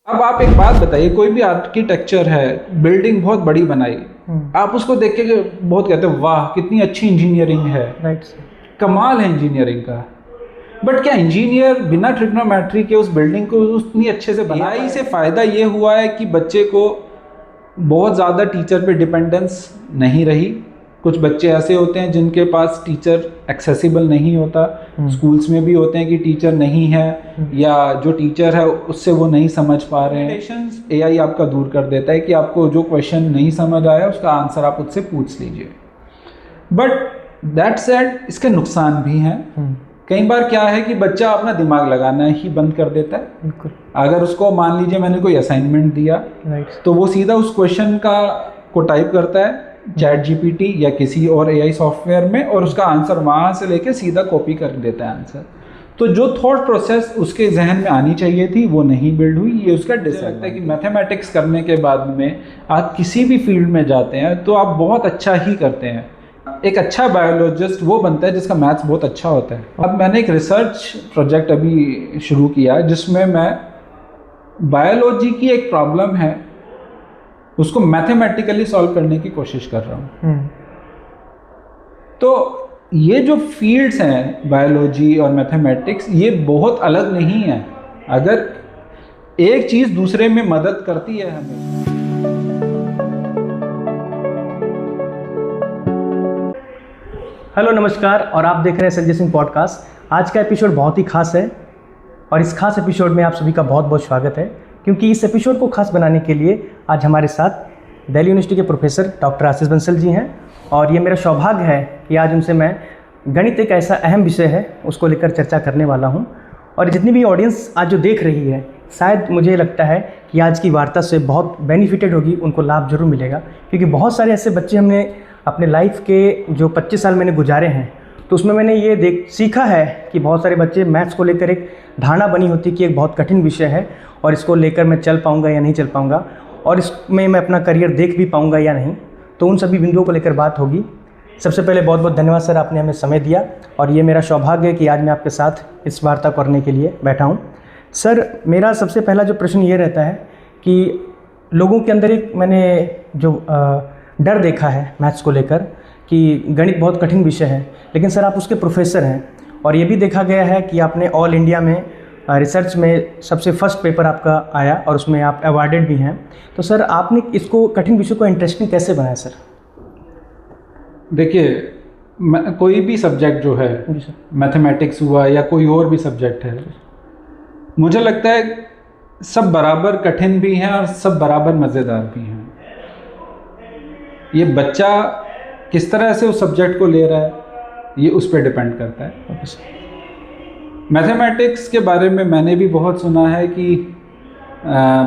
अब आप एक बात बताइए, कोई भी आर्किटेक्चर है, बिल्डिंग बहुत बड़ी बनाई, आप उसको देख के बहुत कहते हो वाह कितनी अच्छी इंजीनियरिंग है, राइट। कमाल है इंजीनियरिंग का। बट क्या इंजीनियर बिना ट्रिग्नोमेट्री के उस बिल्डिंग को उतनी अच्छे से बनाई? से फायदा ये हुआ है कि बच्चे को बहुत ज़्यादा टीचर पे डिपेंडेंस नहीं रही। कुछ बच्चे ऐसे होते हैं जिनके पास टीचर एक्सेसिबल नहीं होता, स्कूल्स में भी होते हैं कि टीचर नहीं है या जो टीचर है उससे वो नहीं समझ पा रहे हैं। एआई आपका दूर कर देता है कि आपको जो क्वेश्चन नहीं समझ आया उसका आंसर आप उससे पूछ लीजिए। बट दैट सेड इसके नुकसान भी हैं। कई बार क्या है कि बच्चा अपना दिमाग लगाना ही बंद कर देता है। बिल्कुल। अगर उसको मान लीजिए मैंने कोई असाइनमेंट दिया, तो वो सीधा उस क्वेश्चन को टाइप करता है चैट जीपीटी या किसी और एआई सॉफ्टवेयर में, और उसका आंसर वहाँ से लेके सीधा कॉपी कर देता है आंसर। तो जो थॉट प्रोसेस उसके जहन में आनी चाहिए थी वो नहीं बिल्ड हुई, ये उसका डिसएडवांटेज है। कि मैथमेटिक्स करने के बाद में आप किसी भी फील्ड में जाते हैं तो आप बहुत अच्छा ही करते हैं। एक अच्छा बायोलॉजिस्ट वो बनता है जिसका मैथ्स बहुत अच्छा होता है। अब मैंने एक रिसर्च प्रोजेक्ट अभी शुरू किया जिसमें मैं बायोलॉजी की एक प्रॉब्लम है उसको मैथमेटिकली सॉल्व करने की कोशिश कर रहा हूँ। तो ये जो फील्ड्स हैं बायोलॉजी और मैथमेटिक्स, ये बहुत अलग नहीं है। अगर एक चीज़ दूसरे में मदद करती है हमें। हेलो नमस्कार, और आप देख रहे हैं संजय सिंह पॉडकास्ट। आज का एपिसोड बहुत ही खास है और इस खास एपिसोड में आप सभी का बहुत बहुत स्वागत है, क्योंकि इस एपिसोड को खास बनाने के लिए आज हमारे साथ दिल्ली यूनिवर्सिटी के प्रोफेसर डॉक्टर आशीष बंसल जी हैं। और ये मेरा सौभाग्य है कि आज उनसे मैं गणित एक ऐसा अहम विषय है उसको लेकर चर्चा करने वाला हूँ। और जितनी भी ऑडियंस आज जो देख रही है, शायद मुझे लगता है कि आज की वार्ता से बहुत बेनिफिटेड होगी, उनको लाभ जरूर मिलेगा। क्योंकि बहुत सारे ऐसे बच्चे हमने अपने लाइफ के जो 25 साल मैंने गुजारे हैं, तो उसमें मैंने ये सीखा है कि बहुत सारे बच्चे मैथ्स को लेकर एक धारणा बनी होती कि एक बहुत कठिन विषय है और इसको लेकर मैं चल पाऊँगा या नहीं चल पाऊँगा, और इसमें मैं अपना करियर देख भी पाऊँगा या नहीं। तो उन सभी बिंदुओं को लेकर बात होगी। सबसे पहले बहुत बहुत धन्यवाद सर, आपने हमें समय दिया, और ये मेरा सौभाग्य है कि आज मैं आपके साथ इस वार्ता करने के लिए बैठा हूँ। सर, मेरा सबसे पहला जो प्रश्न ये रहता है कि लोगों के अंदर एक मैंने जो डर देखा है मैथ्स को लेकर कि गणित बहुत कठिन विषय है, लेकिन सर आप उसके प्रोफेसर हैं, और ये भी देखा गया है कि आपने ऑल इंडिया में रिसर्च में सबसे फर्स्ट पेपर आपका आया और उसमें आप अवार्डेड भी हैं। तो सर आपने इसको कठिन विषय को इंटरेस्टिंग कैसे बनाया सर? देखिए, कोई भी सब्जेक्ट जो है, मैथमेटिक्स हुआ या कोई और भी सब्जेक्ट है, मुझे लगता है सब बराबर कठिन भी हैं और सब बराबर मज़ेदार भी हैं। ये बच्चा किस तरह से उस सब्जेक्ट को ले रहा है ये उस पर डिपेंड करता है। मैथमेटिक्स के बारे में मैंने भी बहुत सुना है कि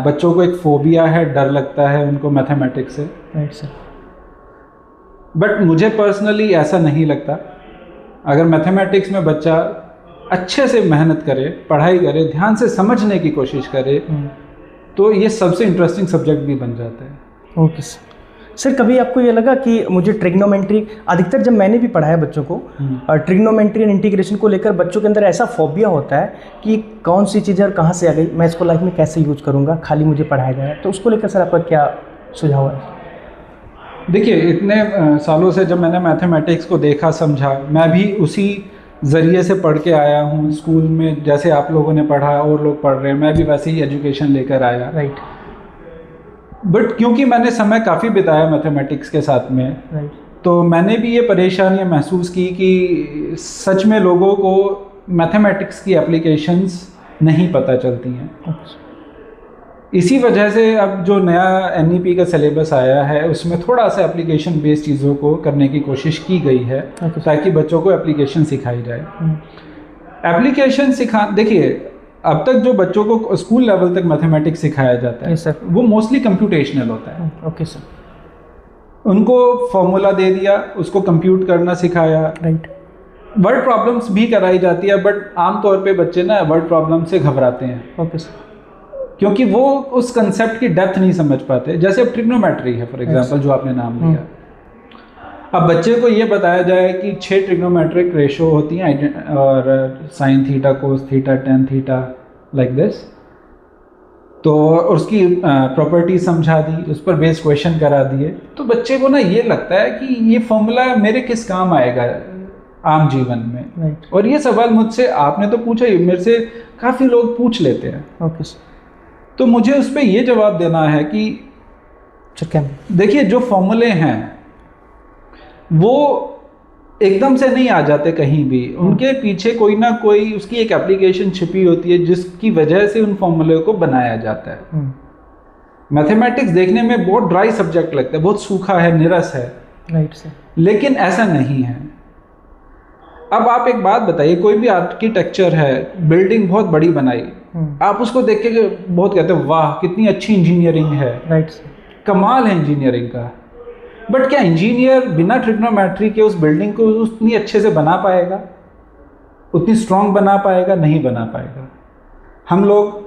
बच्चों को एक फोबिया है, डर लगता है उनको मैथमेटिक्स से। Right sir. बट मुझे पर्सनली ऐसा नहीं लगता। अगर मैथमेटिक्स में बच्चा अच्छे से मेहनत करे, पढ़ाई करे, ध्यान से समझने की कोशिश करे, तो ये सबसे इंटरेस्टिंग सब्जेक्ट भी बन जाता है। Okay sir. सर, कभी आपको ये लगा कि मुझे ट्रिग्नोमेट्री, अधिकतर जब मैंने भी पढ़ाया बच्चों को, और ट्रिग्नोमेट्री एंड इंटीग्रेशन को लेकर बच्चों के अंदर ऐसा फोबिया होता है कि कौन सी चीज़ है और कहाँ से आ गई, मैं इसको लाइफ में कैसे यूज करूँगा, खाली मुझे पढ़ाया गया है। तो उसको लेकर सर आपका क्या सुझाव है? देखिए, इतने सालों से जब मैंने मैथमेटिक्स को देखा, समझा, मैं भी उसी ज़रिए से पढ़ के आया हूँ। स्कूल में जैसे आप लोगों ने पढ़ा और लोग पढ़ रहे हैं, मैं भी वैसे ही एजुकेशन लेकर आया। राइट। बट क्योंकि मैंने समय काफ़ी बिताया मैथमेटिक्स के साथ में, तो मैंने भी ये परेशानियाँ महसूस की कि सच में लोगों को मैथमेटिक्स की एप्लीकेशंस नहीं पता चलती हैं। इसी वजह से अब जो नया एनईपी का सिलेबस आया है उसमें थोड़ा सा एप्लीकेशन बेस्ड चीज़ों को करने की कोशिश की गई है, ताकि बच्चों को एप्लीकेशन सिखाई जाए। एप्लीकेशन देखिए, अब तक जो बच्चों को स्कूल लेवल तक मैथमेटिक्स सिखाया जाता है सर, वो मोस्टली कंप्यूटेशनल होता है। Okay sir. उनको फॉर्मूला दे दिया, उसको कंप्यूट करना सिखाया। राइट। वर्ड प्रॉब्लम्स भी कराई जाती है, बट आमतौर पे बच्चे ना वर्ड प्रॉब्लम से घबराते हैं। Okay sir. क्योंकि वो उस कंसेप्ट की डेप्थ नहीं समझ पाते। जैसे अब ट्रिग्नोमेट्री है फॉर एग्जांपल, जो आपने नाम लिया। अब बच्चे को ये बताया जाए कि 6 ट्रिग्नोमेट्रिक रेशो होती हैं, और sine theta, cos theta, tan theta, like this. तो उसकी प्रॉपर्टी समझा दी, उस पर बेस्ड क्वेश्चन करा दिए, तो बच्चे को ना ये लगता है कि ये फॉर्मूला मेरे किस काम आएगा आम जीवन में। Right. और ये सवाल मुझसे आपने तो पूछा ही, मेरे से काफ़ी लोग पूछ लेते हैं। Okay sir. तो मुझे उस पर ये जवाब देना है कि देखिए, जो फॉर्मूले हैं वो एकदम से नहीं आ जाते कहीं भी, उनके पीछे कोई ना कोई उसकी एक एप्लीकेशन छिपी होती है जिसकी वजह से उन फॉर्मूले को बनाया जाता है। मैथमेटिक्स देखने में बहुत ड्राई सब्जेक्ट लगता है, बहुत सूखा है, निरस है। Right sir. लेकिन ऐसा नहीं है। अब आप एक बात बताइए, कोई भी आर्किटेक्चर है, बिल्डिंग बहुत बड़ी बनाई, आप उसको देख के बहुत कहते हो वाह कितनी अच्छी इंजीनियरिंग है। Right sir. कमाल है इंजीनियरिंग का। बट क्या इंजीनियर बिना ट्रिग्नोमेट्री के उस बिल्डिंग को उतनी अच्छे से बना पाएगा, उतनी स्ट्रांग बना पाएगा? नहीं बना पाएगा। हम लोग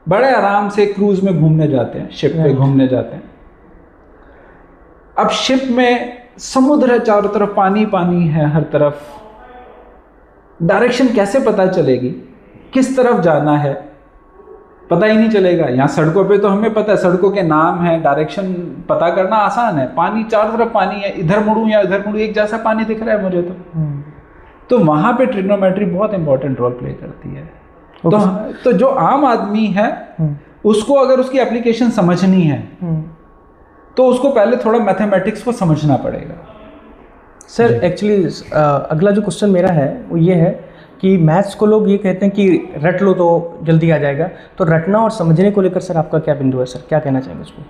बड़े आराम से क्रूज में घूमने जाते हैं, शिप पे घूमने जाते हैं। अब शिप में समुद्र है, चारों तरफ पानी पानी है, हर तरफ डायरेक्शन कैसे पता चलेगी, किस तरफ जाना है, पता ही नहीं चलेगा। यहाँ सड़कों पे तो हमें पता है, सड़कों के नाम है, डायरेक्शन पता करना आसान है। पानी चारों तरफ पानी है, इधर मुड़ूं या इधर मुड़ूं एक जैसा पानी दिख रहा है मुझे तो वहाँ पे ट्रिग्नोमेट्री बहुत इंपॉर्टेंट रोल प्ले करती है। तो जो आम आदमी है उसको अगर उसकी एप्लीकेशन समझनी है तो उसको पहले थोड़ा मैथमेटिक्स को समझना पड़ेगा। सर एक्चुअली अगला जो क्वेश्चन मेरा है वो ये है कि मैथ्स को लोग ये कहते हैं कि रट लो तो जल्दी आ जाएगा, तो रटना और समझने को लेकर सर आपका क्या बिंदु है सर, क्या कहना चाहेंगे उसको?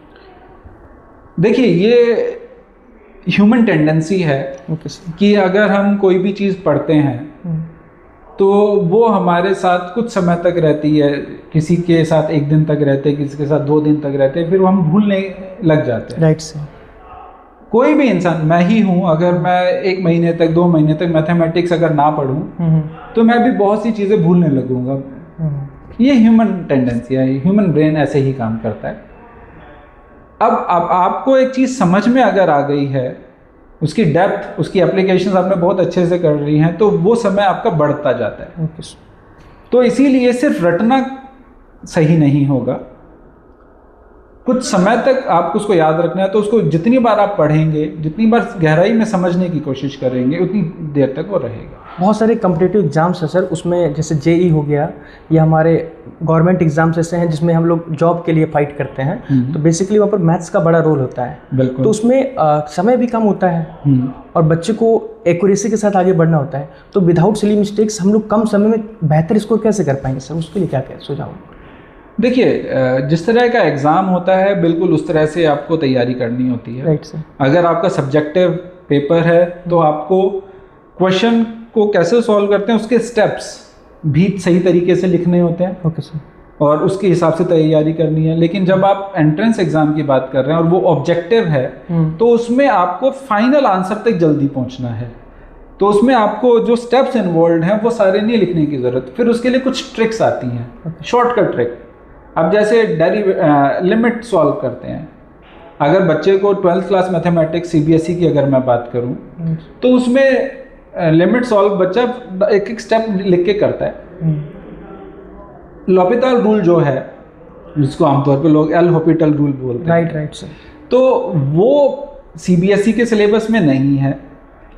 देखिए, ये ह्यूमन टेंडेंसी है कि अगर हम कोई भी चीज़ पढ़ते हैं तो वो हमारे साथ कुछ समय तक रहती है, किसी के साथ एक दिन तक रहते हैं, किसी के साथ 2 दिन तक रहते हैं, फिर हम भूलने लग जाते हैं। Right sir. कोई भी इंसान, मैं ही हूँ, अगर मैं 1 महीने तक 2 महीने तक मैथमेटिक्स अगर ना पढूं तो मैं भी बहुत सी चीज़ें भूलने लगूंगा। ये ह्यूमन टेंडेंसी है, ह्यूमन ब्रेन ऐसे ही काम करता है। अब आपको एक चीज़ समझ में अगर आ गई है, उसकी डेप्थ, उसकी एप्लीकेशंस आपने बहुत अच्छे से कर रही हैं, तो वो समय आपका बढ़ता जाता है। तो इसीलिए सिर्फ रटना सही नहीं होगा, कुछ समय तक आपको उसको याद रखना है। तो उसको जितनी बार आप पढ़ेंगे, जितनी बार गहराई में समझने की कोशिश करेंगे, उतनी देर तक वो रहेगा। बहुत सारे कॉम्पिटिटिव एग्जाम्स हैं सर, उसमें जैसे जेई हो गया या हमारे गवर्नमेंट एग्जाम्स ऐसे हैं जिसमें हम लोग जॉब के लिए फाइट करते हैं, तो बेसिकली वहाँ पर मैथ्स का बड़ा रोल होता है। बिल्कुल। तो उसमें समय भी कम होता है और बच्चे को एक्यूरेसी के साथ आगे बढ़ना होता है। तो विदाउट सिली मिस्टेक्स हम लोग कम समय में बेहतर स्कोर कैसे कर पाएंगे सर, उसके लिए क्या क्या सुझाव? देखिए, जिस तरह का एग्ज़ाम होता है बिल्कुल उस तरह से आपको तैयारी करनी होती है। Right sir. अगर आपका सब्जेक्टिव पेपर है तो आपको क्वेश्चन को कैसे सॉल्व करते हैं उसके स्टेप्स भी सही तरीके से लिखने होते हैं। Okay sir. और उसके हिसाब से तैयारी करनी है। लेकिन जब आप एंट्रेंस एग्जाम की बात कर रहे हैं और वो ऑब्जेक्टिव है तो उसमें आपको फाइनल आंसर तक जल्दी पहुंचना है। तो उसमें आपको जो स्टेप्स इन्वॉल्व हैं वो सारे नहीं लिखने की ज़रूरत, फिर उसके लिए कुछ ट्रिक्स आती हैं, शॉर्टकट ट्रिक। अब जैसे लिमिट सॉल्व करते हैं, अगर बच्चे को 12th क्लास मैथमेटिक्स सीबीएसई की अगर मैं बात करूं तो उसमें लिमिट सॉल्व बच्चा एक एक स्टेप लिख के करता है। l'Hopital रूल जो है, जिसको आमतौर पे लोग l'Hopital रूल बोलते हैं, राइट सर, तो वो सीबीएसई के सिलेबस में नहीं है।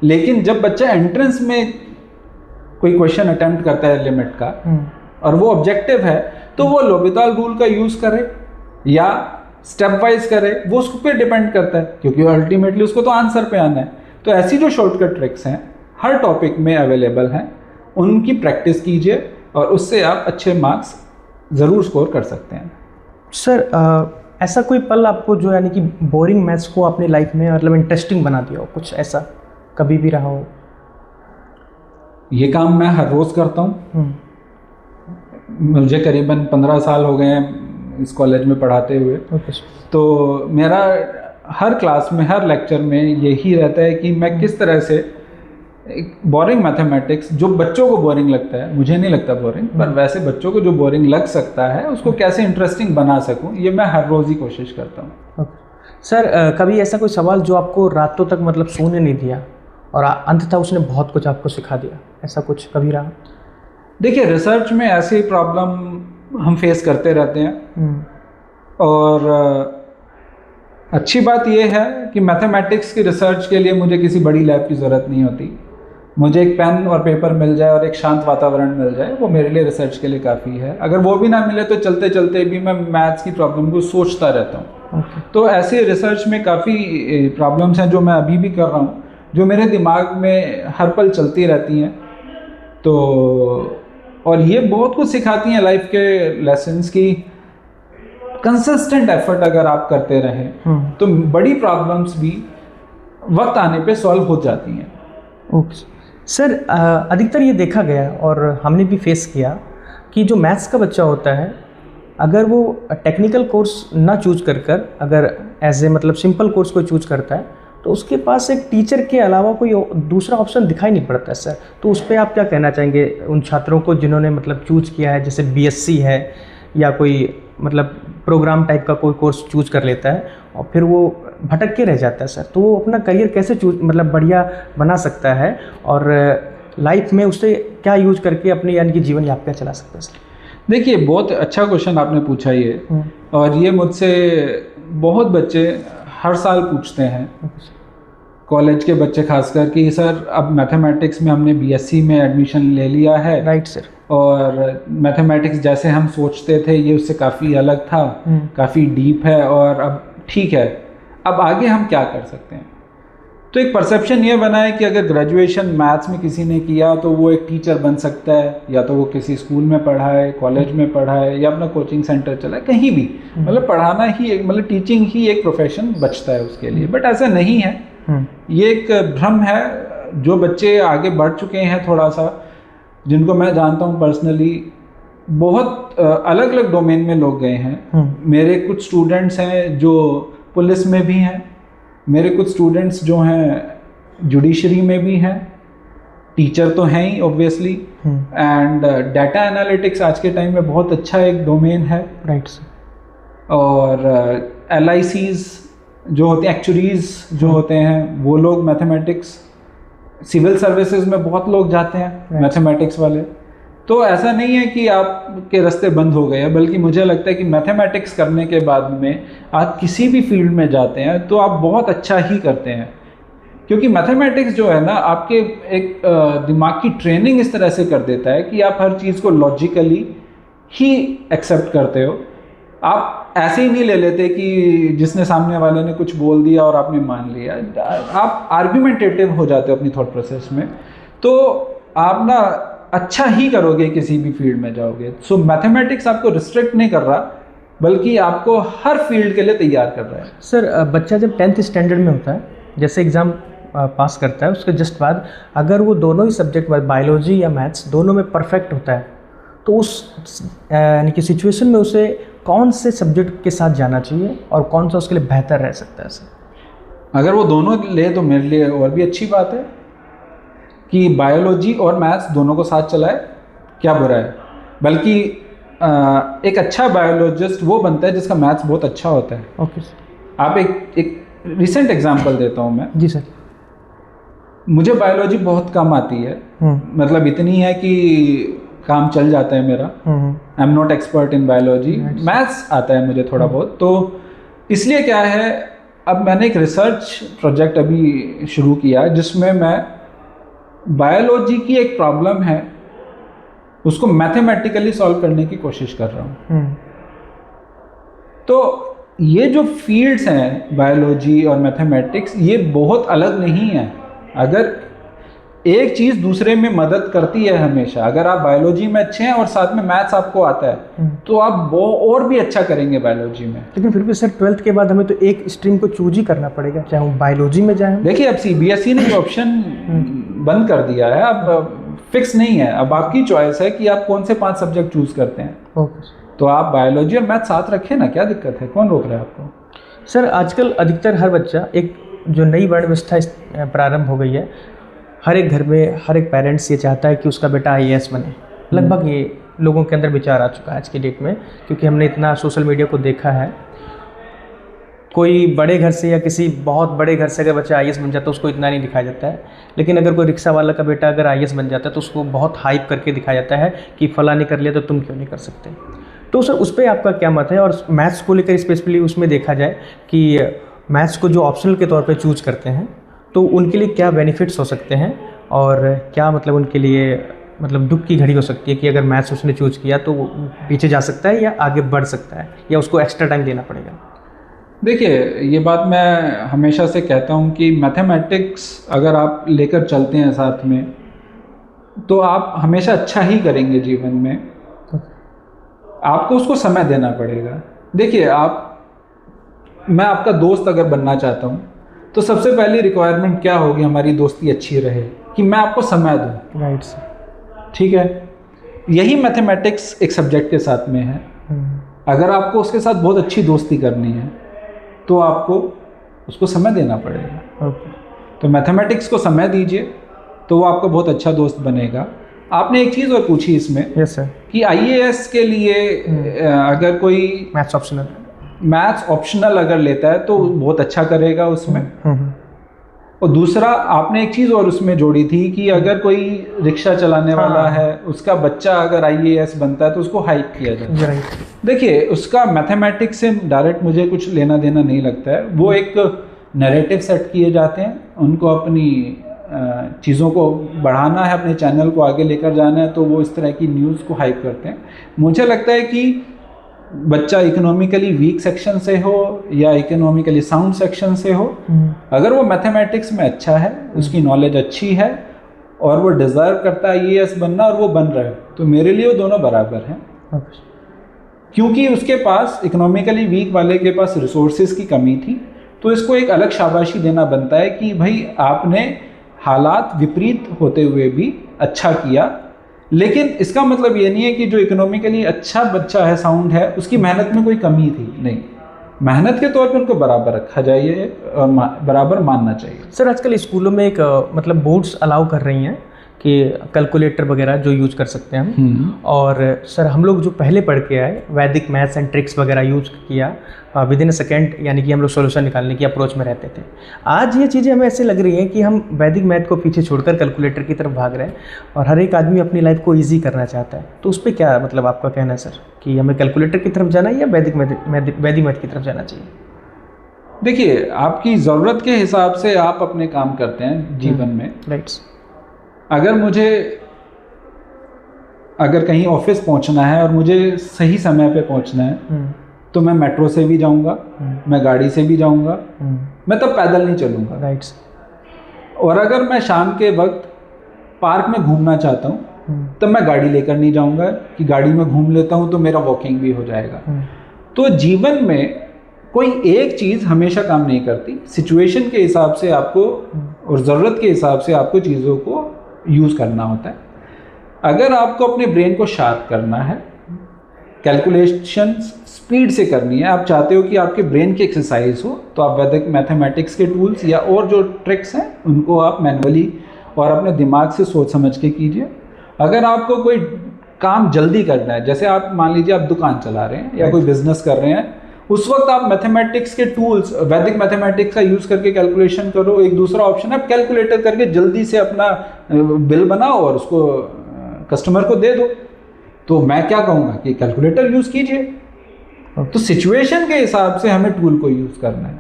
लेकिन जब बच्चा एंट्रेंस में कोई क्वेश्चन अटेम्प्ट करता है लिमिट का और वो ऑब्जेक्टिव है तो वो l'Hopital रूल का यूज़ करे या स्टेप वाइज करे, वो उसको पे डिपेंड करता है, क्योंकि अल्टीमेटली उसको तो आंसर पे आना है। तो ऐसी जो शॉर्टकट ट्रिक्स हैं हर टॉपिक में अवेलेबल हैं, उनकी प्रैक्टिस कीजिए और उससे आप अच्छे मार्क्स ज़रूर स्कोर कर सकते हैं। सर ऐसा कोई पल आपको जो यानी कि बोरिंग मैथ्स को अपनी लाइफ में मतलब इंटरेस्टिंग बना दिया हो, कुछ ऐसा कभी भी रहा हो? ये काम मैं हर रोज़ करता हूँ। मुझे करीबन 15 साल हो गए हैं इस कॉलेज में पढ़ाते हुए। तो मेरा हर क्लास में, हर लेक्चर में यही रहता है कि मैं किस तरह से बोरिंग मैथमेटिक्स, जो बच्चों को बोरिंग लगता है, मुझे नहीं लगता बोरिंग, पर वैसे बच्चों को जो बोरिंग लग सकता है उसको कैसे इंटरेस्टिंग बना सकूं, ये मैं हर रोज़ ही कोशिश करता हूँ। सर कभी ऐसा कोई सवाल जो आपको रातों तक मतलब सोने नहीं दिया और अंततः उसने बहुत कुछ आपको सिखा दिया, ऐसा कुछ कभी रहा? देखिए, रिसर्च में ऐसी प्रॉब्लम हम फेस करते रहते हैं। और अच्छी बात यह है कि मैथमेटिक्स की रिसर्च के लिए मुझे किसी बड़ी लैब की ज़रूरत नहीं होती। मुझे एक पेन और पेपर मिल जाए और एक शांत वातावरण मिल जाए, वो मेरे लिए रिसर्च के लिए काफ़ी है। अगर वो भी ना मिले तो चलते चलते भी मैं मैथ्स की प्रॉब्लम को सोचता रहता हूँ। तो ऐसे रिसर्च में काफ़ी प्रॉब्लम्स हैं जो मैं अभी भी कर रहा हूँ, जो मेरे दिमाग में हर पल चलती रहती हैं। तो और ये बहुत कुछ सिखाती हैं लाइफ के लेसन्स की। कंसिस्टेंट एफर्ट अगर आप करते रहें तो बड़ी प्रॉब्लम्स भी वक्त आने पे सॉल्व हो जाती हैं। ओके सर, अधिकतर ये देखा गया और हमने भी फेस किया कि जो मैथ्स का बच्चा होता है, अगर वो टेक्निकल कोर्स ना चूज कर अगर एज ए मतलब सिंपल कोर्स को चूज करता है तो उसके पास एक टीचर के अलावा कोई दूसरा ऑप्शन दिखाई नहीं पड़ता है सर। तो उस पर आप क्या कहना चाहेंगे उन छात्रों को जिन्होंने मतलब चूज किया है, जैसे बीएससी है या कोई मतलब प्रोग्राम टाइप का कोई कोर्स चूज कर लेता है और फिर वो भटक के रह जाता है सर, तो वो अपना करियर कैसे चूज मतलब बढ़िया बना सकता है और लाइफ में उससे क्या यूज करके अपनी यानी कि जीवन यापन चला सकता है सर? देखिए, बहुत अच्छा क्वेश्चन आपने पूछा ये, और ये मुझसे बहुत बच्चे हर साल पूछते हैं, कॉलेज के बच्चे खासकर, कि सर अब मैथमेटिक्स में हमने बीएससी में एडमिशन ले लिया है। Right sir. और मैथमेटिक्स जैसे हम सोचते थे ये उससे काफ़ी अलग था, काफ़ी डीप है, और अब ठीक है, अब आगे हम क्या कर सकते हैं। तो एक परसेप्शन ये बना है कि अगर ग्रेजुएशन मैथ्स में किसी ने किया तो वो एक टीचर बन सकता है, या तो वो किसी स्कूल में पढ़ाए, कॉलेज में पढ़ाए, या अपना कोचिंग सेंटर चलाए, कहीं भी, मतलब पढ़ाना ही एक मतलब टीचिंग ही एक प्रोफेशन बचता है उसके लिए। बट ऐसा नहीं है, ये एक भ्रम है। जो बच्चे आगे बढ़ चुके हैं थोड़ा सा, जिनको मैं जानता हूँ पर्सनली, बहुत अलग अलग डोमेन में लोग गए हैं। मेरे कुछ स्टूडेंट्स हैं जो पुलिस में भी हैं, मेरे कुछ स्टूडेंट्स जो हैं जुडिशरी में भी हैं, टीचर तो हैं ही ऑब्वियसली, एंड डाटा एनालिटिक्स आज के टाइम में बहुत अच्छा एक डोमेन है। Right sir. और LICs जो होते हैं, एक्चुरीज जो होते हैं, वो लोग मैथमेटिक्स, सिविल सर्विसेज में बहुत लोग जाते हैं मैथमेटिक्स वाले। तो ऐसा नहीं है कि आपके रास्ते बंद हो गए हैं, बल्कि मुझे लगता है कि मैथमेटिक्स करने के बाद में आप किसी भी फील्ड में जाते हैं तो आप बहुत अच्छा ही करते हैं, क्योंकि मैथमेटिक्स जो है ना, आपके एक दिमाग की ट्रेनिंग इस तरह से कर देता है कि आप हर चीज़ को लॉजिकली ही एक्सेप्ट करते हो। आप ऐसे ही नहीं ले लेते कि जिसने सामने वाले ने कुछ बोल दिया और आपने मान लिया। आप आर्ग्यूमेंटेटिव हो जाते हो अपनी थॉट प्रोसेस में, तो आप ना अच्छा ही करोगे किसी भी फील्ड में जाओगे। सो मैथमेटिक्स आपको रिस्ट्रिक्ट नहीं कर रहा, बल्कि आपको हर फील्ड के लिए तैयार कर रहा है। सर, बच्चा जब 10th स्टैंडर्ड में होता है, जैसे एग्ज़ाम पास करता है, उसके जस्ट बाद अगर वो दोनों ही सब्जेक्ट बायोलॉजी या मैथ्स दोनों में परफेक्ट होता है, तो उस यानी कि सिचुएशन में उसे कौन से सब्जेक्ट के साथ जाना चाहिए और कौन सा उसके लिए बेहतर रह सकता है सर? अगर वो दोनों ले तो मेरे लिए और भी अच्छी बात है कि बायोलॉजी और मैथ्स दोनों को साथ चलाए, क्या बुरा है। बल्कि एक अच्छा बायोलॉजिस्ट वो बनता है जिसका मैथ्स बहुत अच्छा होता है। Okay sir. आप एक रिसेंट एग्जांपल देता हूँ मैं। जी सर। मुझे बायोलॉजी बहुत कम आती है, मतलब इतनी है कि काम चल जाता है मेरा। I am not expert in biology. Maths आता है मुझे थोड़ा बहुत, तो इसलिए क्या है, अब मैंने एक रिसर्च प्रोजेक्ट अभी शुरू किया जिसमें मैं बायोलॉजी की एक प्रॉब्लम है उसको मैथमेटिकली सॉल्व करने की कोशिश कर रहा हूँ। तो ये जो फील्ड्स हैं बायोलॉजी और मैथमेटिक्स, ये बहुत अलग नहीं है। अगर एक चीज़ दूसरे में मदद करती है हमेशा। अगर आप बायोलॉजी में अच्छे हैं और साथ में मैथ्स आपको आता है तो आप वो और भी अच्छा करेंगे बायोलॉजी में। लेकिन फिर भी सर 12th के बाद हमें तो एक स्ट्रीम को चूज ही करना पड़ेगा, चाहे हम बायोलॉजी में जाएं। देखिए, अब CBSE ने ऑप्शन बंद कर दिया है, अब फिक्स नहीं है। अब आपकी चॉइस है कि आप कौन से 5 सब्जेक्ट चूज करते हैं। ओके। तो आप बायोलॉजी और मैथ साथ रखें ना, क्या दिक्कत है, कौन रोक रहा है आपको? सर, आजकल अधिकतर हर बच्चा, एक जो नई वर्ण व्यवस्था प्रारंभ हो गई है, हर एक घर में हर एक पेरेंट्स ये चाहता है कि उसका बेटा IAS बने। लगभग ये लोगों के अंदर विचार आ चुका है आज की डेट में, क्योंकि हमने इतना सोशल मीडिया को देखा है। कोई बड़े घर से या किसी बहुत बड़े घर से अगर बच्चा IAS बन जाता है उसको इतना नहीं दिखाया जाता है, लेकिन अगर कोई रिक्शा वाला का बेटा अगर IAS बन जाता है तो उसको बहुत हाइप करके दिखाया जाता है कि फला नहीं कर लिया तो तुम क्यों नहीं कर सकते। तो सर उस पर आपका क्या मत है, और मैथ्स को लेकर स्पेशली उसमें देखा जाए कि मैथ्स को जो ऑप्शनल के तौर पे चूज करते हैं तो उनके लिए क्या बेनिफिट्स हो सकते हैं, और क्या मतलब उनके लिए मतलब दुख की घड़ी हो सकती है कि अगर मैथ्स उसने चूज किया तो वो पीछे जा सकता है या आगे बढ़ सकता है या उसको एक्स्ट्रा टाइम देना पड़ेगा? देखिए, ये बात मैं हमेशा से कहता हूँ कि मैथमेटिक्स अगर आप लेकर चलते हैं साथ में तो आप हमेशा अच्छा ही करेंगे जीवन में। आपको उसको समय देना पड़ेगा। देखिए, मैं आपका दोस्त अगर बनना चाहता हूँ तो सबसे पहली रिक्वायरमेंट क्या होगी हमारी दोस्ती अच्छी रहे, कि मैं आपको समय दूँ। राइट। ठीक है, यही मैथमेटिक्स एक सब्जेक्ट के साथ में है। अगर आपको उसके साथ बहुत अच्छी दोस्ती करनी है तो आपको उसको समय देना पड़ेगा। तो मैथमेटिक्स को समय दीजिए तो वो आपका बहुत अच्छा दोस्त बनेगा। आपने एक चीज़ और पूछी इसमें, यस सर, कि आईएएस के लिए अगर कोई मैथ्स ऑप्शनल अगर लेता है तो बहुत अच्छा करेगा उसमें। और दूसरा, आपने एक चीज़ और उसमें जोड़ी थी कि अगर कोई रिक्शा चलाने वाला है, उसका बच्चा अगर आईएएस बनता है तो उसको हाइक किया जाता है। देखिए, उसका मैथमेटिक्स से डायरेक्ट मुझे कुछ लेना देना नहीं लगता है। वो एक नैरेटिव सेट किए जाते हैं, उनको अपनी चीज़ों को बढ़ाना है, अपने चैनल को आगे लेकर जाना है, तो वो इस तरह की न्यूज़ को हाइप करते हैं। मुझे लगता है कि बच्चा इकोनॉमिकली वीक सेक्शन से हो या इकोनॉमिकली साउंड सेक्शन से हो, अगर वो मैथमेटिक्स में अच्छा है, उसकी नॉलेज अच्छी है और वो डिज़र्व करता है आईएएस बनना और वो बन रहा है, तो मेरे लिए वो दोनों बराबर हैं। क्योंकि उसके पास, इकोनॉमिकली वीक वाले के पास रिसोर्सेज की कमी थी, तो इसको एक अलग शाबाशी देना बनता है कि भाई आपने हालात विपरीत होते हुए भी अच्छा किया। लेकिन इसका मतलब ये नहीं है कि जो इकोनॉमिकली अच्छा बच्चा है, साउंड है, उसकी मेहनत में कोई कमी थी, नहीं। मेहनत के तौर पे उनको बराबर रखा जाइए और बराबर मानना चाहिए। सर आजकल स्कूलों में एक मतलब बोर्ड्स अलाउ कर रही हैं कि कैलकुलेटर वगैरह जो यूज़ कर सकते हैं हम। और सर हम लोग जो पहले पढ़ के आए वैदिक मैथ्स एंड ट्रिक्स वगैरह यूज़ किया विद इन अ सेकेंड, यानी कि हम लोग सोल्यूशन निकालने की अप्रोच में रहते थे। आज ये चीज़ें हमें ऐसे लग रही हैं कि हम वैदिक मैथ को पीछे छोड़कर कैलकुलेटर की तरफ भाग रहे हैं और हर एक आदमी अपनी लाइफ को ईजी करना चाहता है। तो उस पर क्या मतलब आपका कहना है सर, कि हमें कैलकुलेटर की तरफ जाना है या वैदिक मैथ की तरफ जाना चाहिए? देखिए, आपकी ज़रूरत के हिसाब से आप अपने काम करते हैं जीवन में। राइट्स। अगर कहीं ऑफिस पहुंचना है और मुझे सही समय पे पहुंचना है तो मैं मेट्रो से भी जाऊंगा, मैं गाड़ी से भी जाऊंगा, मैं तब पैदल नहीं चलूंगा। राइट्स। और अगर मैं शाम के वक्त पार्क में घूमना चाहता हूं तब मैं गाड़ी लेकर नहीं जाऊंगा कि गाड़ी में घूम लेता हूं तो मेरा वॉकिंग भी हो जाएगा। तो जीवन में कोई एक चीज़ हमेशा काम नहीं करती। सिचुएशन के हिसाब से आपको और ज़रूरत के हिसाब से आपको चीज़ों को यूज़ करना होता है। अगर आपको अपने ब्रेन को शार्प करना है, कैलकुलेशन स्पीड से करनी है, आप चाहते हो कि आपके ब्रेन की एक्सरसाइज हो, तो आप वैदिक मैथमेटिक्स के टूल्स या और जो ट्रिक्स हैं उनको आप मैनुअली और अपने दिमाग से सोच समझ के कीजिए। अगर आपको कोई काम जल्दी करना है, जैसे आप मान लीजिए आप दुकान चला रहे हैं या कोई बिजनेस कर रहे हैं, उस वक्त आप मैथमेटिक्स के टूल्स, वैदिक मैथमेटिक्स का यूज़ करके कैलकुलेशन करो। एक दूसरा ऑप्शन है, आप कैलकुलेटर करके जल्दी से अपना बिल बनाओ और उसको कस्टमर को दे दो। तो मैं क्या कहूँगा कि कैलकुलेटर यूज़ कीजिए। तो सिचुएशन के हिसाब से हमें टूल को यूज़ करना है।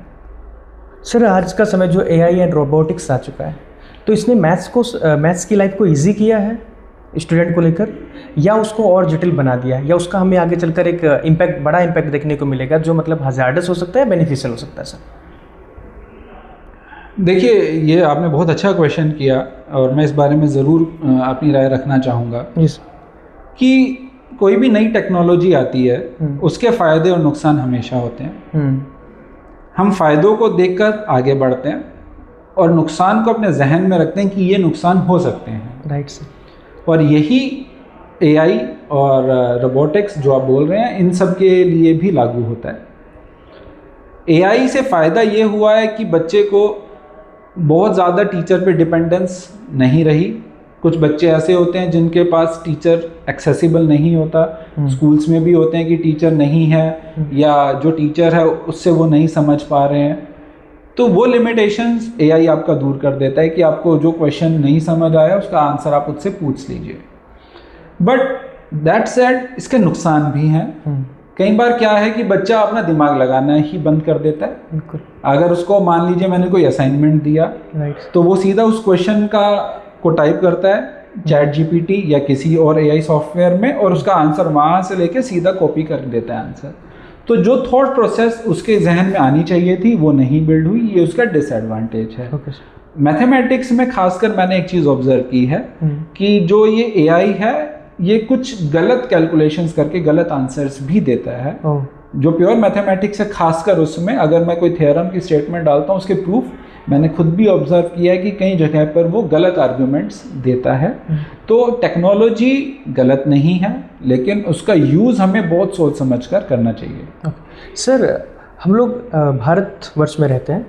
सर आज का समय जो एआई एंड रोबोटिक्स आ चुका है, तो इसने मैथ्स की लाइफ को ईजी किया है स्टूडेंट को लेकर, या उसको और जटिल बना दिया है, या उसका हमें आगे चलकर एक बड़ा इम्पैक्ट देखने को मिलेगा जो मतलब हज़ार्डस हो सकता है, बेनिफिशियल हो सकता है? सर देखिए, ये आपने बहुत अच्छा क्वेश्चन किया और मैं इस बारे में ज़रूर अपनी राय रखना चाहूँगा। कि कोई भी नई टेक्नोलॉजी आती है उसके फ़ायदे और नुकसान हमेशा होते हैं। हम फ़ायदों को देखकर आगे बढ़ते हैं और नुकसान को अपने जहन में रखते हैं कि ये नुकसान हो सकते हैं। Right sir. और यही एआई और रोबोटिक्स जो आप बोल रहे हैं, इन सब के लिए भी लागू होता है। एआई से फ़ायदा ये हुआ है कि बच्चे को बहुत ज़्यादा टीचर पे डिपेंडेंस नहीं रही। कुछ बच्चे ऐसे होते हैं जिनके पास टीचर एक्सेसिबल नहीं होता, स्कूल्स में भी होते हैं कि टीचर नहीं है या जो टीचर है उससे वो नहीं समझ पा रहे हैं। तो वो लिमिटेशंस एआई आपका दूर कर देता है कि आपको जो क्वेश्चन नहीं समझ आया उसका आंसर आप उससे पूछ लीजिए। बट दैट सेड इसके नुकसान भी हैं। कई बार क्या है कि बच्चा अपना दिमाग लगाना ही बंद कर देता है। बिल्कुल। अगर उसको मान लीजिए मैंने कोई असाइनमेंट दिया, तो वो सीधा उस क्वेश्चन को टाइप करता है चैट जीपीटी या किसी और एआई सॉफ्टवेयर में, और उसका आंसर वहाँ से लेके सीधा कॉपी कर देता है आंसर। तो जो थॉट प्रोसेस उसके जहन में आनी चाहिए थी वो नहीं बिल्ड हुई, ये उसका डिसएडवांटेज है। मैथमेटिक्स में खासकर मैंने एक चीज़ ऑब्जर्व की है कि जो ये एआई है ये कुछ गलत कैलकुलेशंस करके गलत आंसर्स भी देता है। जो प्योर मैथमेटिक्स है खासकर उसमें अगर मैं कोई थ्योरम की स्टेटमेंट डालता हूँ उसके प्रूफ मैंने खुद भी ऑब्जर्व किया है कि कई जगह पर वो गलत आर्गुमेंट्स देता है। तो टेक्नोलॉजी गलत नहीं है, लेकिन उसका यूज़ हमें बहुत सोच समझ कर करना चाहिए। सर, हम लोग भारतवर्ष में रहते हैं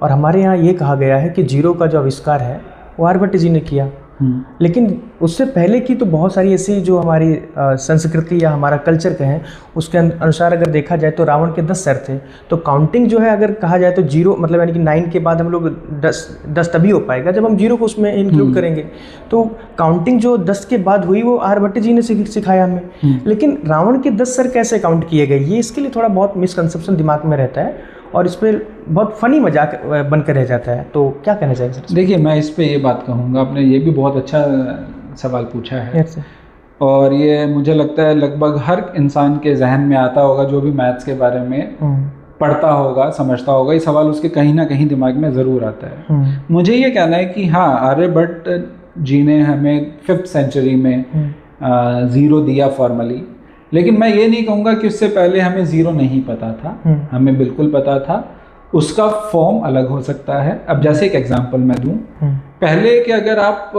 और हमारे यहाँ ये कहा गया है कि जीरो का जो आविष्कार है वो आर्यभट्ट जी ने किया, लेकिन उससे पहले की तो बहुत सारी ऐसी जो हमारी संस्कृति या हमारा कल्चर कहें उसके अनुसार अगर देखा जाए तो रावण के 10 सर थे। तो काउंटिंग जो है अगर कहा जाए तो जीरो मतलब यानी कि 9 के बाद हम लोग 10 तभी हो पाएगा जब हम जीरो को उसमें इंक्लूड करेंगे। तो काउंटिंग जो 10 के बाद हुई वो आर्यभट्ट जी ने सिखाया हमें। लेकिन रावण के 10 सर कैसे काउंट किए गए, ये इसके लिए थोड़ा बहुत मिसकंसेप्शन दिमाग में रहता है और इस पर बहुत फनी मजाक बनकर रह जाता है। तो क्या कहना चाहिए सर? देखिए, मैं इस पे ये बात कहूँगा, आपने ये भी बहुत अच्छा सवाल पूछा है और ये मुझे लगता है लगभग हर इंसान के जहन में आता होगा जो भी मैथ्स के बारे में पढ़ता होगा, समझता होगा, ये सवाल उसके कहीं ना कहीं दिमाग में ज़रूर आता है। मुझे ये कहना है कि हाँ, आर्यभट्ट जी ने हमें 5th सेंचुरी में ज़ीरो दिया फॉर्मली, लेकिन मैं ये नहीं कहूँगा कि उससे पहले हमें ज़ीरो नहीं पता था, हमें बिल्कुल पता था। उसका फॉर्म अलग हो सकता है। अब जैसे एक एग्जांपल मैं दूं, पहले कि अगर आप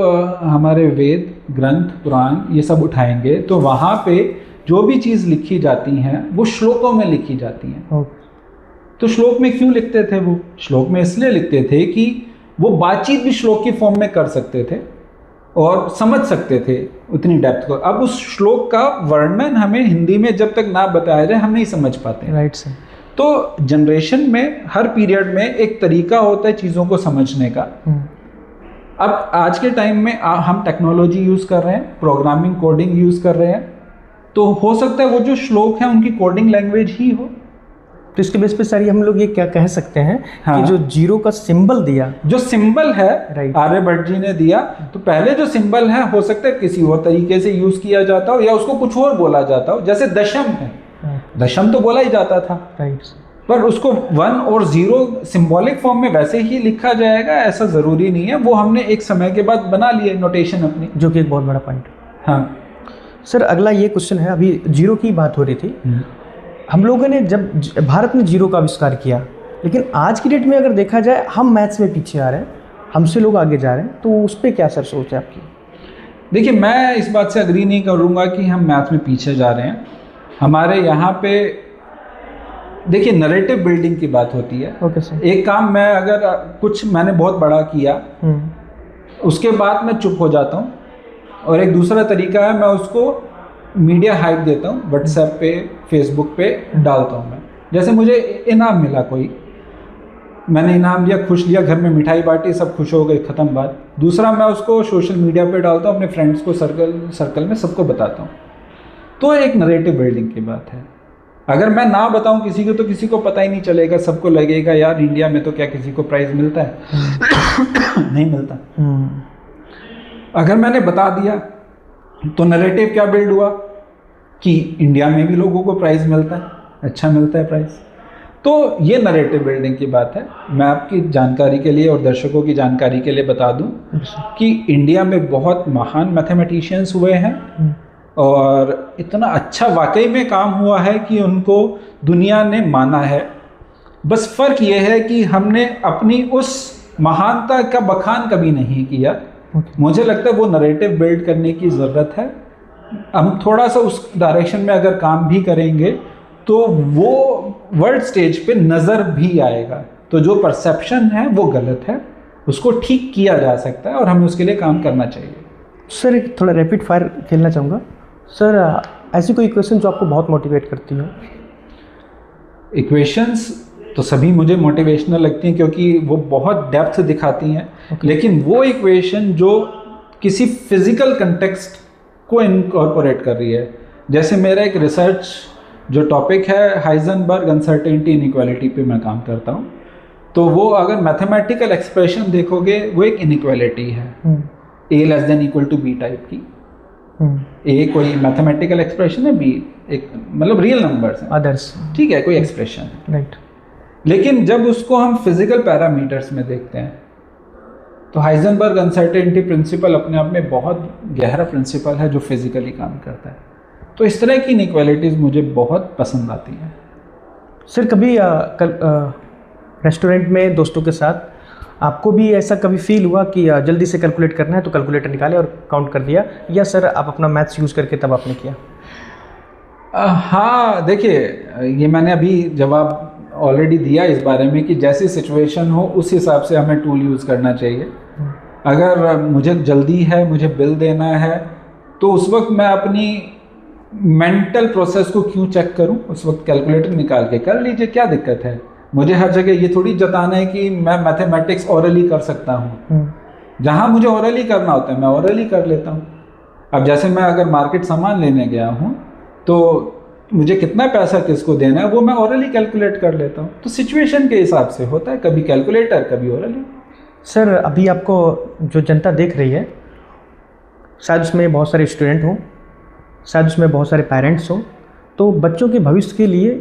हमारे वेद ग्रंथ पुराण ये सब उठाएंगे तो वहाँ पे जो भी चीज़ लिखी जाती हैं वो श्लोकों में लिखी जाती हैं। तो श्लोक में क्यों लिखते थे? वो श्लोक में इसलिए लिखते थे कि वो बातचीत भी श्लोक की फॉर्म में कर सकते थे और समझ सकते थे उतनी डेप्थ को। अब उस श्लोक का वर्णन हमें हिंदी में जब तक ना बताया जाए हम नहीं समझ पाते। Right sir. तो जनरेशन में हर पीरियड में एक तरीका होता है चीज़ों को समझने का। अब आज के टाइम में हम टेक्नोलॉजी यूज़ कर रहे हैं, प्रोग्रामिंग कोडिंग यूज़ कर रहे हैं, तो हो सकता है वो जो श्लोक है उनकी कोडिंग लैंग्वेज ही हो। तो इसके बेस पे सारी हम लोग ये क्या कह सकते हैं कि जो जीरो का सिंबल दिया, जो सिंबल है आर्यभट्ट जी ने दिया, तो पहले जो सिंबल है हो सकता है किसी और तरीके से यूज़ किया जाता हो या उसको कुछ और बोला जाता हो। जैसे दशम है, दशम तो बोला ही जाता था, पर उसको 1 और 0 सिंबॉलिक फॉर्म में वैसे ही लिखा जाएगा ऐसा ज़रूरी नहीं है। वो हमने एक समय के बाद बना लिए नोटेशन अपनी, जो कि एक बहुत बड़ा पॉइंट। हाँ सर, अगला ये क्वेश्चन है, अभी जीरो की बात हो रही थी। हम लोगों ने जब भारत ने जीरो का आविष्कार किया, लेकिन आज की डेट में अगर देखा जाए हम मैथ्स में पीछे आ रहे हैं, हमसे लोग आगे जा रहे हैं, तो उस पर क्या सर सोच है आपकी? देखिए, मैं इस बात से अग्री नहीं करूँगा कि हम मैथ्स में पीछे जा रहे हैं। हमारे यहाँ पे देखिए नरेटिव बिल्डिंग की बात होती है। Okay sir. एक काम मैं अगर कुछ मैंने बहुत बड़ा किया उसके बाद मैं चुप हो जाता हूँ, और एक दूसरा तरीका है मैं उसको मीडिया हाइप देता हूँ, व्हाट्सएप पे फेसबुक पे डालता हूँ। मैं जैसे मुझे इनाम मिला, कोई मैंने इनाम लिया, खुश लिया, घर में मिठाई बांटी, सब खुश हो गए, ख़त्म बात। दूसरा मैं उसको सोशल मीडिया पे डालता हूँ, अपने फ्रेंड्स को सर्कल में सबको बताता हूँ। तो एक नरेटिव बिल्डिंग की बात है। अगर मैं ना बताऊं किसी को तो किसी को पता ही नहीं चलेगा, सबको लगेगा यार इंडिया में तो क्या किसी को प्राइज़ मिलता है? नहीं मिलता। अगर मैंने बता दिया तो नरेटिव क्या बिल्ड हुआ कि इंडिया में भी लोगों को प्राइज़ मिलता है, अच्छा मिलता है प्राइज़। तो ये नरेटिव बिल्डिंग की बात है। मैं आपकी जानकारी के लिए और दर्शकों की जानकारी के लिए बता दूं कि इंडिया में बहुत महान मैथमेटिशियंस हुए हैं और इतना अच्छा वाकई में काम हुआ है कि उनको दुनिया ने माना है। बस फ़र्क ये है कि हमने अपनी उस महानता का बखान कभी नहीं किया। मुझे लगता है वो नरेटिव बिल्ड करने की ज़रूरत है। हम थोड़ा सा उस डायरेक्शन में अगर काम भी करेंगे तो वो वर्ल्ड स्टेज पे नज़र भी आएगा। तो जो परसेप्शन है वो गलत है, उसको ठीक किया जा सकता है और हमें उसके लिए काम करना चाहिए। सर, एक थोड़ा रैपिड फायर खेलना चाहूँगा। सर, ऐसी कोई इक्वेशन जो आपको बहुत मोटिवेट करती हो? इक्वेशंस तो सभी मुझे मोटिवेशनल लगती हैं क्योंकि वो बहुत डेप्थ दिखाती हैं। लेकिन वो इक्वेशन जो किसी फिजिकल कंटेक्स्ट को इनकॉर्पोरेट कर रही है। जैसे मेरा एक रिसर्च जो टॉपिक है हाइजेनबर्ग अनसर्टेनिटी इनइक्वालिटी पे मैं काम करता हूँ, तो वो अगर मैथमेटिकल एक्सप्रेशन देखोगे वो एक इनइक्वालिटी है, a less than equal to b type की। ए कोई मैथमेटिकल एक्सप्रेशन है, बी एक मतलब रियल नंबर्स हैं, अदर्स, ठीक है, कोई एक्सप्रेशन है, राइट। लेकिन जब उसको हम फिजिकल पैरामीटर्स में देखते हैं तो हाइजेनबर्ग अनसर्टेनिटी प्रिंसिपल अपने आप में बहुत गहरा प्रिंसिपल है जो फिजिकली काम करता है। तो इस तरह की इनइक्वालिटीज़ मुझे बहुत पसंद आती हैं। सर कभी रेस्टोरेंट में दोस्तों के साथ आपको भी ऐसा कभी फील हुआ कि जल्दी से कैलकुलेट करना है तो कैलकुलेटर निकाले और काउंट कर दिया, या सर आप अपना मैथ्स यूज़ करके तब आपने किया? हाँ देखिए, ये मैंने अभी जवाब ऑलरेडी दिया इस बारे में कि जैसी सिचुएशन हो उस हिसाब से हमें टूल यूज़ करना चाहिए। अगर मुझे जल्दी है, मुझे बिल देना है, तो उस वक्त मैं अपनी मेंटल प्रोसेस को क्यों चेक करूं, उस वक्त कैलकुलेटर निकाल के कर लीजिए, क्या दिक्कत है। मुझे हर जगह ये थोड़ी जताना है कि मैं मैथमेटिक्स ओरली कर सकता हूँ। जहाँ मुझे ओरली करना होता है मैं ओरली कर लेता हूँ। अब जैसे मैं अगर मार्केट सामान लेने गया हूँ तो मुझे कितना पैसा किसको देना है वो मैं ओरली कैलकुलेट कर लेता हूँ। तो सिचुएशन के हिसाब से होता है, कभी कैलकुलेटर कभी ओरली। सर अभी आपको जो जनता देख रही है, शायद उसमें बहुत सारे स्टूडेंट हों, शायद उसमें बहुत सारे पेरेंट्स हों, तो बच्चों के भविष्य के लिए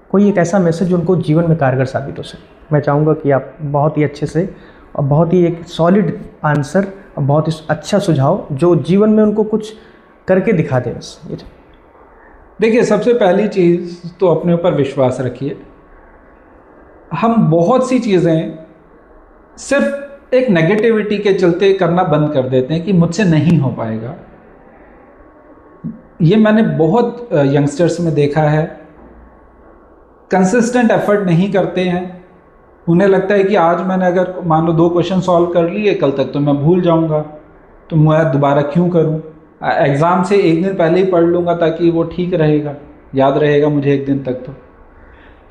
कोई एक ऐसा मैसेज जो उनको जीवन में कारगर साबित हो सके। मैं चाहूँगा कि आप बहुत ही अच्छे से और बहुत ही एक सॉलिड आंसर और बहुत ही अच्छा सुझाव जो जीवन में उनको कुछ करके दिखा दे। बस ये देखिए, सबसे पहली चीज़ तो अपने ऊपर विश्वास रखिए। हम बहुत सी चीज़ें सिर्फ एक नेगेटिविटी के चलते करना बंद कर देते हैं कि मुझसे नहीं हो पाएगा। ये मैंने बहुत यंगस्टर्स में देखा है, कंसिस्टेंट एफर्ट नहीं करते हैं। उन्हें लगता है कि आज मैंने अगर मान लो 2 क्वेश्चन सॉल्व कर लिए, कल तक तो मैं भूल जाऊंगा, तो मैं दोबारा क्यों करूं। एग्ज़ाम से एक दिन पहले ही पढ़ लूँगा ताकि वो ठीक रहेगा, याद रहेगा मुझे एक दिन तक।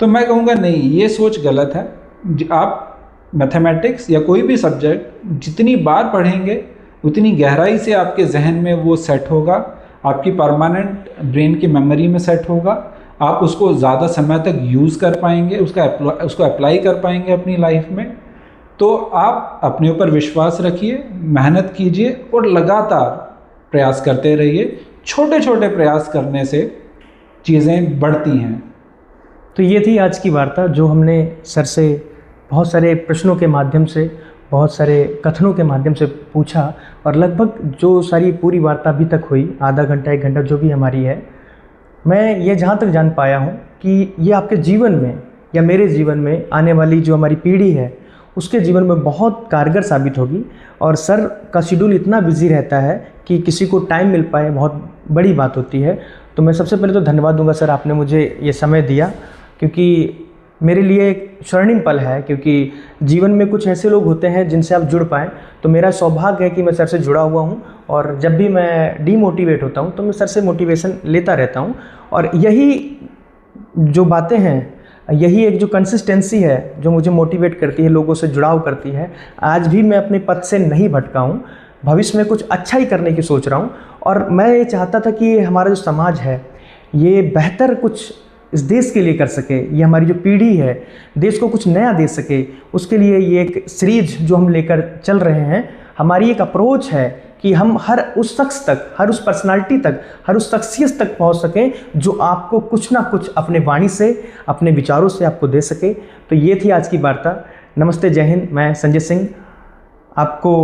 तो मैं कहूँगा नहीं, ये सोच गलत है। आप मैथमेटिक्स या कोई भी सब्जेक्ट जितनी बार पढ़ेंगे उतनी गहराई से आपके जहन में वो सेट होगा, आपकी परमानेंट ब्रेन की मेमोरी में सेट होगा, आप उसको ज़्यादा समय तक यूज़ कर पाएंगे, उसको अप्लाई कर पाएंगे अपनी लाइफ में। तो आप अपने ऊपर विश्वास रखिए, मेहनत कीजिए और लगातार प्रयास करते रहिए। छोटे छोटे प्रयास करने से चीज़ें बढ़ती हैं। तो ये थी आज की वार्ता जो हमने सर से बहुत सारे प्रश्नों के माध्यम से, बहुत सारे कथनों के माध्यम से पूछा, और लगभग जो सारी पूरी वार्ता अभी तक हुई, आधा घंटा 1 घंटा जो भी हमारी है, मैं ये जहाँ तक जान पाया हूँ कि ये आपके जीवन में या मेरे जीवन में, आने वाली जो हमारी पीढ़ी है उसके जीवन में बहुत कारगर साबित होगी। और सर का शेड्यूल इतना बिजी रहता है कि किसी को टाइम मिल पाए बहुत बड़ी बात होती है। तो मैं सबसे पहले तो धन्यवाद दूंगा सर, आपने मुझे ये समय दिया, क्योंकि मेरे लिए एक स्वर्णिम पल है, क्योंकि जीवन में कुछ ऐसे लोग होते हैं जिनसे आप जुड़ पाएँ। तो मेरा सौभाग्य है कि मैं सर से जुड़ा हुआ हूँ, और जब भी मैं डीमोटिवेट होता हूँ तो मैं सर से मोटिवेशन लेता रहता हूँ। और यही जो बातें हैं, यही एक जो कंसिस्टेंसी है जो मुझे मोटिवेट करती है, लोगों से जुड़ाव करती है। आज भी मैं अपने पथ से नहीं भटका हूँ, भविष्य में कुछ अच्छा ही करने की सोच रहा हूँ। और मैं ये चाहता था कि हमारा जो समाज है ये बेहतर कुछ इस देश के लिए कर सके, ये हमारी जो पीढ़ी है देश को कुछ नया दे सके। उसके लिए ये एक सीरीज जो हम लेकर चल रहे हैं, हमारी एक अप्रोच है कि हम हर उस शख्स तक, हर उस पर्सनालिटी तक, हर उस शख्सियत तक पहुंच सकें जो आपको कुछ ना कुछ अपने वाणी से, अपने विचारों से आपको दे सके। तो ये थी आज की वार्ता। नमस्ते, जय हिंद। मैं संजय सिंह आपको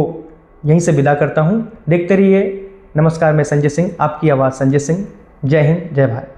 यहीं से विदा करता हूं। देखते रहिए। नमस्कार, मैं संजय सिंह, आपकी आवाज़ संजय सिंह। जय हिंद, जय भारत।